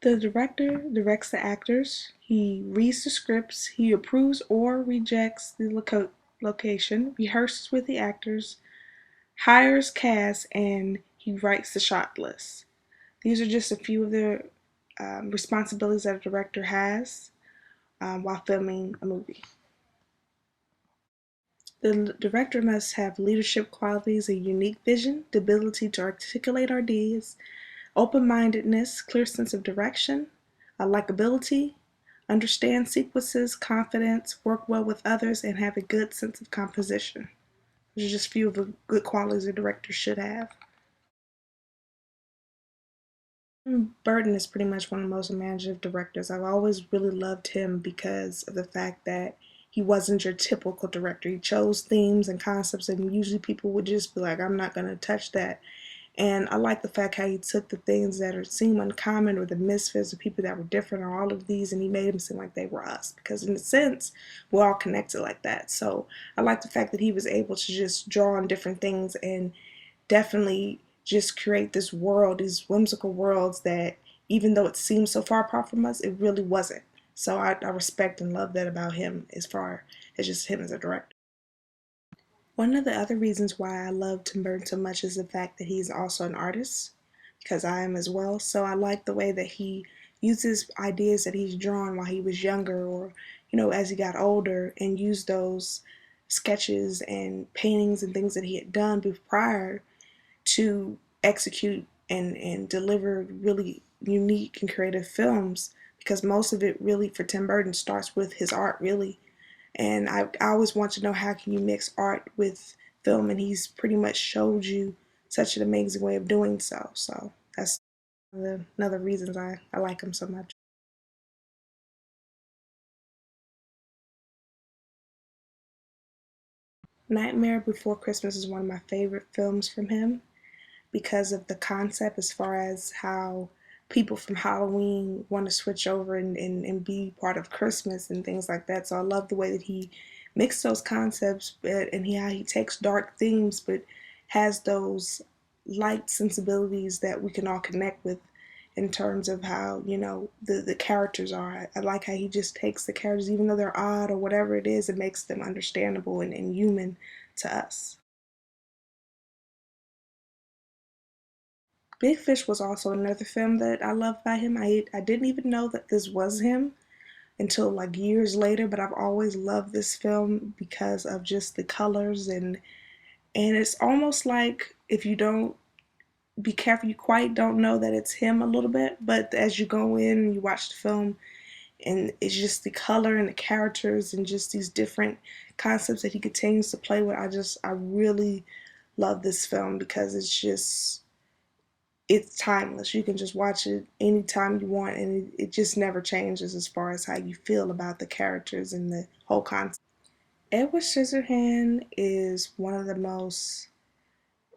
The director directs the actors, he reads the scripts, he approves or rejects the location, rehearses with the actors, hires cast, and he writes the shot list. These are just a few of the responsibilities that a director has while filming a movie. The director must have leadership qualities, a unique vision, the ability to articulate ideas, open-mindedness, clear sense of direction, likability, understand sequences, confidence, work well with others, and have a good sense of composition. Those are just a few of the good qualities a director should have. Burton is pretty much one of the most imaginative directors. I've always really loved him because of the fact that he wasn't your typical director. He chose themes and concepts, and usually people would just be like, I'm not going to touch that. And I like the fact how he took the things that seem uncommon or the misfits or people that were different or all of these, and he made them seem like they were us. Because in a sense, we're all connected like that. So I like the fact that he was able to just draw on different things and definitely just create this world, these whimsical worlds that even though it seems so far apart from us, it really wasn't. So I respect and love that about him as far as just him as a director. One of the other reasons why I love Tim Burton so much is the fact that he's also an artist, because I am as well. So I like the way that he uses ideas that he's drawn while he was younger or, as he got older and used those sketches and paintings and things that he had done prior to execute and deliver really unique and creative films, because most of it really for Tim Burton starts with his art really. And I always want to know how can you mix art with film, and he's pretty much showed you such an amazing way of doing so. So that's another reasons I like him so much. Nightmare Before Christmas is one of my favorite films from him because of the concept as far as how people from Halloween want to switch over and be part of Christmas and things like that. So I love the way that he mixed those concepts and how he takes dark themes but has those light sensibilities that we can all connect with in terms of how, the characters are. I like how he just takes the characters, even though they're odd or whatever it is, it makes them understandable and human to us. Big Fish was also another film that I loved by him. I didn't even know that this was him until like years later, but I've always loved this film because of just the colors and it's almost like if you don't be careful, you quite don't know that it's him a little bit, but as you go in and you watch the film and it's just the color and the characters and just these different concepts that he continues to play with, I really love this film because it's timeless. You can just watch it anytime you want, and it just never changes as far as how you feel about the characters and the whole concept. Edward Scissorhand is one of the most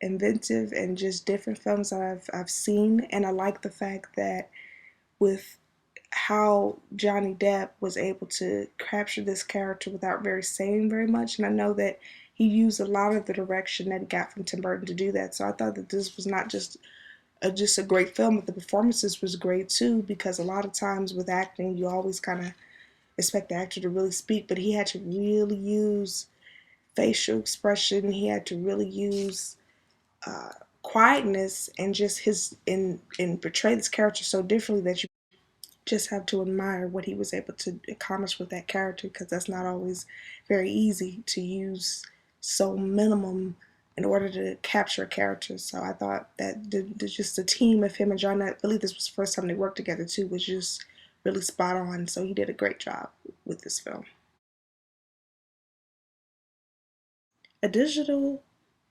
inventive and just different films that I've seen, and I like the fact that with how Johnny Depp was able to capture this character without saying very much, and I know that he used a lot of the direction that he got from Tim Burton to do that. So I thought that this was not just a great film, but the performances was great too, because a lot of times with acting you always kind of expect the actor to really speak, but he had to really use facial expression, he had to really use uh, quietness and just his in portray this character so differently that you just have to admire what he was able to accomplish with that character, because that's not always very easy to use so minimum in order to capture a character. So I thought that just the team of him and John, I believe this was the first time they worked together too, was just really spot on. So he did a great job with this film. A digital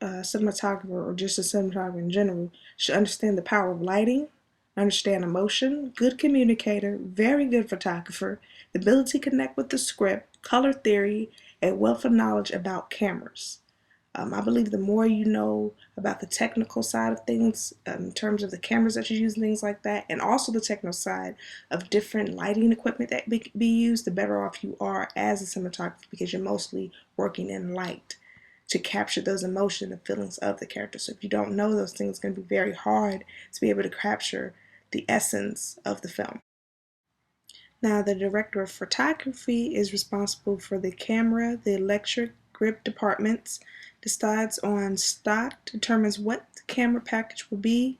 cinematographer or just a cinematographer in general should understand the power of lighting, understand emotion, good communicator, very good photographer, the ability to connect with the script, color theory, and wealth of knowledge about cameras. I believe the more you know about the technical side of things, in terms of the cameras that you use and things like that, and also the technical side of different lighting equipment that be used, the better off you are as a cinematographer, because you're mostly working in light to capture those emotions and feelings of the character. So if you don't know those things, it's going to be very hard to be able to capture the essence of the film. Now, the director of photography is responsible for the camera, the electric grip departments, decides on stock, determines what the camera package will be,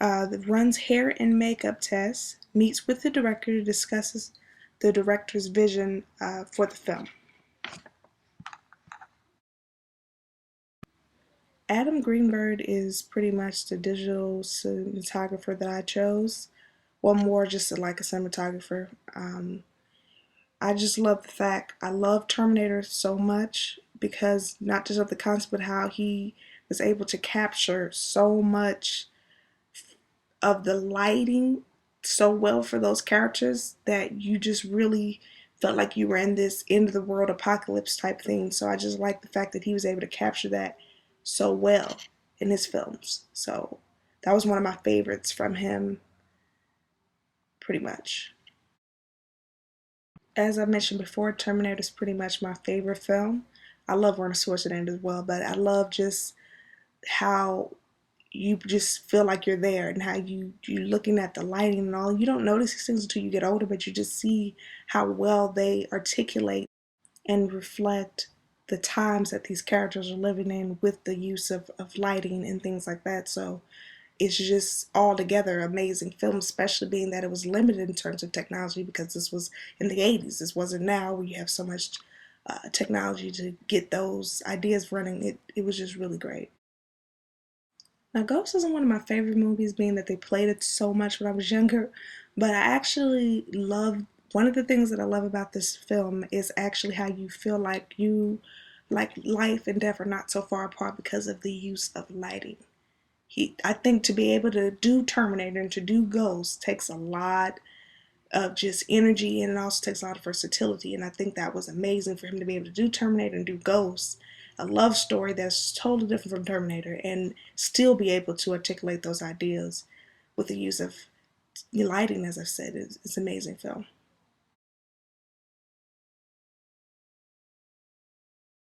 runs hair and makeup tests, meets with the director, discusses the director's vision for the film. Adam Greenberg is pretty much the digital cinematographer that I chose. Well, more just like a cinematographer. I just love the fact I love Terminator so much because not just of the concept, but how he was able to capture so much of the lighting so well for those characters that you just really felt like you were in this end of the world apocalypse type thing. So I just like the fact that he was able to capture that so well in his films. So that was one of my favorites from him, pretty much. As I mentioned before, Terminator is pretty much my favorite film. I love Arnold Schwarzenegger as well, but I love just how you just feel like you're there and how you're looking at the lighting and all. You don't notice these things until you get older, but you just see how well they articulate and reflect the times that these characters are living in with the use of lighting and things like that. So it's just altogether amazing film, especially being that it was limited in terms of technology because this was in the 80s. This wasn't now where you have so much technology to get those ideas running. It was just really great. Now, Ghost isn't one of my favorite movies, being that they played it so much when I was younger, but I actually love one of the things that I love about this film is actually how you feel like like life and death are not so far apart because of the use of lighting. I think to be able to do Terminator and to do Ghost takes a lot of just energy, and it also takes a lot of versatility. And I think that was amazing for him to be able to do Terminator and do Ghost, a love story that's totally different from Terminator, and still be able to articulate those ideas with the use of lighting. As I said, it's an amazing film.